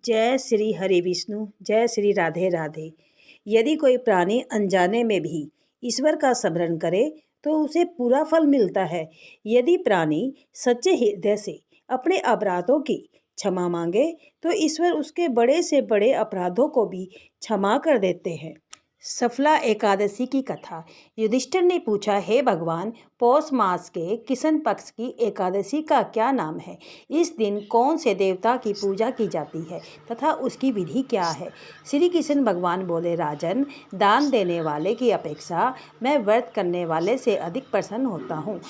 जय श्री हरि विष्णु, जय श्री राधे राधे। यदि कोई प्राणी अनजाने में भी ईश्वर का स्मरण करे तो उसे पूरा फल मिलता है। यदि प्राणी सच्चे हृदय से अपने अपराधों की क्षमा मांगे तो ईश्वर उसके बड़े से बड़े अपराधों को भी क्षमा कर देते हैं। सफला एकादशी की कथा। युधिष्ठिर ने पूछा, हे भगवान, पौष मास के किशन पक्ष की एकादशी का क्या नाम है? इस दिन कौन से देवता की पूजा की जाती है तथा उसकी विधि क्या है? श्री कृष्ण भगवान बोले, राजन, दान देने वाले की अपेक्षा मैं व्रत करने वाले से अधिक प्रसन्न होता हूँ।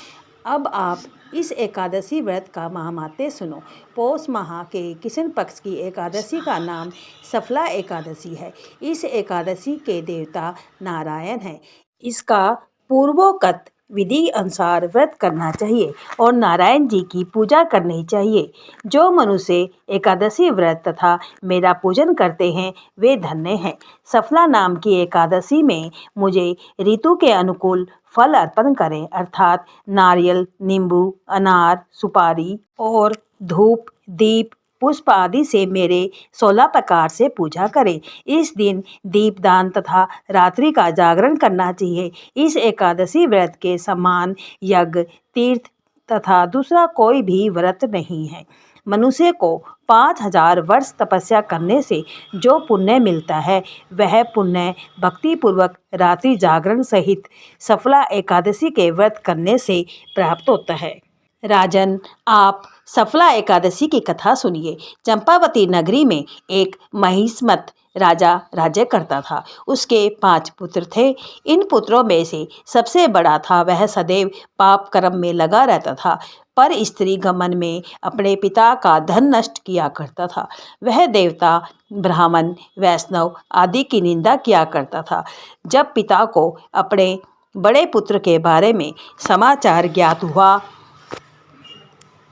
अब आप इस एकादशी व्रत का महात्म्य सुनो। पौष माह के कृष्ण पक्ष की एकादशी का नाम सफला एकादशी है। इस एकादशी के देवता नारायण हैं। इसका पूर्वोक्त विधि अनुसार व्रत करना चाहिए और नारायण जी की पूजा करनी चाहिए। जो मनुष्य एकादशी व्रत तथा मेरा पूजन करते हैं वे धन्य हैं। सफला नाम की एकादशी में मुझे ऋतु के अनुकूल फल अर्पण करें, अर्थात नारियल, नींबू, अनार, सुपारी और धूप, दीप, पुष्प आदि से मेरे 16 प्रकार से पूजा करें। इस दिन दीपदान तथा रात्रि का जागरण करना चाहिए। इस एकादशी व्रत के समान यज्ञ, तीर्थ तथा दूसरा कोई भी व्रत नहीं है। मनुष्य को 5000 वर्ष तपस्या करने से जो पुण्य मिलता है वह पुण्य भक्तिपूर्वक रात्रि जागरण सहित सफला एकादशी के व्रत करने से प्राप्त होता है। राजन, आप सफला एकादशी की कथा सुनिए। चंपावती नगरी में एक महिष्मत राजा राज्य करता था। उसके 5 पुत्र थे। इन पुत्रों में से सबसे बड़ा था वह सदैव पाप कर्म में लगा रहता था, पर स्त्री गमन में अपने पिता का धन नष्ट किया करता था। वह देवता, ब्राह्मण, वैष्णव आदि की निंदा किया करता था। जब पिता को अपने बड़े पुत्र के बारे में समाचार ज्ञात हुआ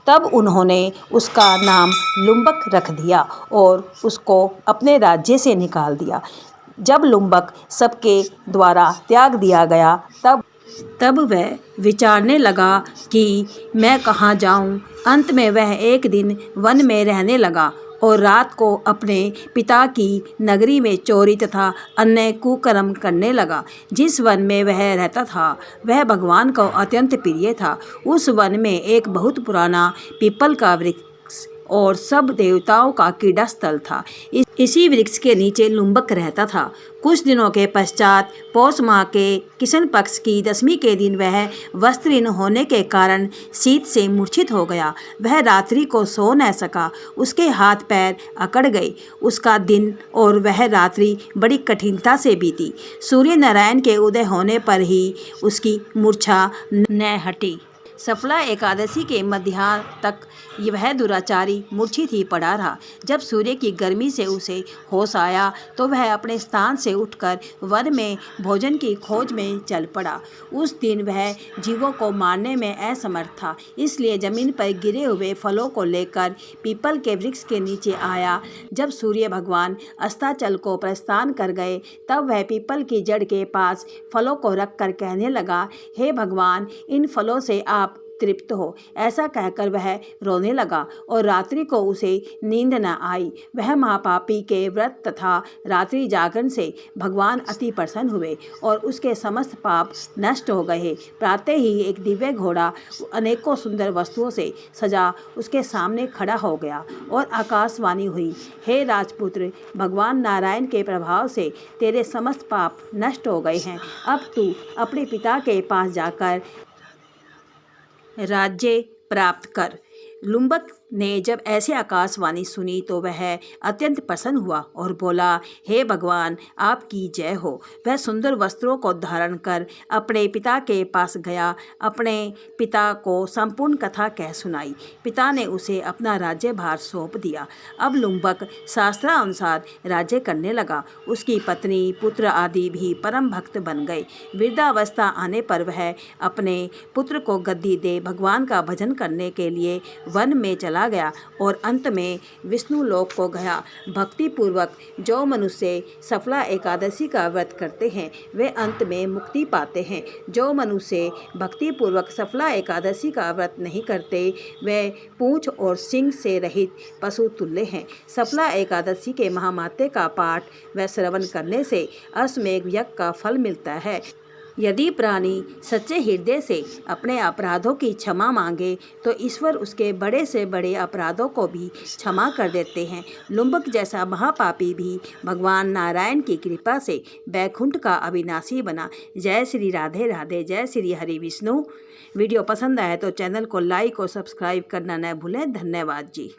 तब उन्होंने उसका नाम लुम्बक रख दिया और उसको अपने राज्य से निकाल दिया। जब लुम्बक सबके द्वारा त्याग दिया गया तब वह विचारने लगा कि मैं कहाँ जाऊँ। अंत में वह एक दिन वन में रहने लगा और रात को अपने पिता की नगरी में चोरी तथा अन्य कुकर्म करने लगा। जिस वन में वह रहता था वह भगवान को अत्यंत प्रिय था। उस वन में एक बहुत पुराना पीपल का वृक्ष और सब देवताओं का क्रीड़ा स्थल था। इसी वृक्ष के नीचे लुम्बक रहता था। कुछ दिनों के पश्चात पौष माह के कृष्ण पक्ष की दशमी के दिन वह वस्त्रहीन होने के कारण शीत से मूर्छित हो गया। वह रात्रि को सो न सका। उसके हाथ पैर अकड़ गए। उसका दिन और वह रात्रि बड़ी कठिनता से बीती। सूर्य नारायण के उदय होने पर ही उसकी मूर्छा न हटी। सफला एकादशी के मध्याह्न तक वह दुराचारी मूर्छित ही पड़ा रहा। जब सूर्य की गर्मी से उसे होश आया तो वह अपने स्थान से उठकर वन में भोजन की खोज में चल पड़ा। उस दिन वह जीवों को मारने में असमर्थ था, इसलिए जमीन पर गिरे हुए फलों को लेकर पीपल के वृक्ष के नीचे आया। जब सूर्य भगवान अस्ताचल को प्रस्थान कर गए तब वह पीपल की जड़ के पास फलों को रखकर कहने लगा, हे भगवान, इन फलों से आप तृप्त हो। ऐसा कहकर वह रोने लगा और रात्रि को उसे नींद न आई। वह महापापी के व्रत तथा रात्रि जागरण से भगवान अति प्रसन्न हुए और उसके समस्त पाप नष्ट हो गए। प्रातः ही एक दिव्य घोड़ा अनेकों सुंदर वस्तुओं से सजा उसके सामने खड़ा हो गया और आकाशवाणी हुई, हे राजपुत्र, भगवान नारायण के प्रभाव से तेरे समस्त पाप नष्ट हो गए हैं। अब तू अपने पिता के पास जाकर राज्य प्राप्त कर। लुम्बक ने जब ऐसे आकाशवाणी सुनी तो वह अत्यंत प्रसन्न हुआ और बोला, हे भगवान, आपकी जय हो। वह सुंदर वस्त्रों को धारण कर अपने पिता के पास गया। अपने पिता को संपूर्ण कथा कह सुनाई। पिता ने उसे अपना राज्यभार सौंप दिया। अब लुम्बक शास्त्रानुसार राज्य करने लगा। उसकी पत्नी, पुत्र आदि भी परम भक्त बन गए। वृद्धावस्था आने पर वह अपने पुत्र को गद्दी दे भगवान का भजन करने के लिए वन में चला चला गया और अंत में विष्णु लोक को गया। भक्ति पूर्वक जो मनुष्य सफला एकादशी का व्रत करते हैं वे अंत में मुक्ति पाते हैं। जो मनुष्य भक्ति पूर्वक सफला एकादशी का व्रत नहीं करते वे पूंछ और सींग से रहित पशु तुल्य हैं। सफला एकादशी के महात्म्य का पाठ व श्रवण करने से अश्वमेध यज्ञ का फल मिलता है। यदि प्राणी सच्चे हृदय से अपने अपराधों की क्षमा मांगे तो ईश्वर उसके बड़े से बड़े अपराधों को भी क्षमा कर देते हैं। लुम्बक जैसा महापापी भी भगवान नारायण की कृपा से बैकुंठ का अविनाशी बना। जय श्री राधे राधे, जय श्री हरि विष्णु। वीडियो पसंद आए तो चैनल को लाइक और सब्सक्राइब करना न भूलें। धन्यवाद जी।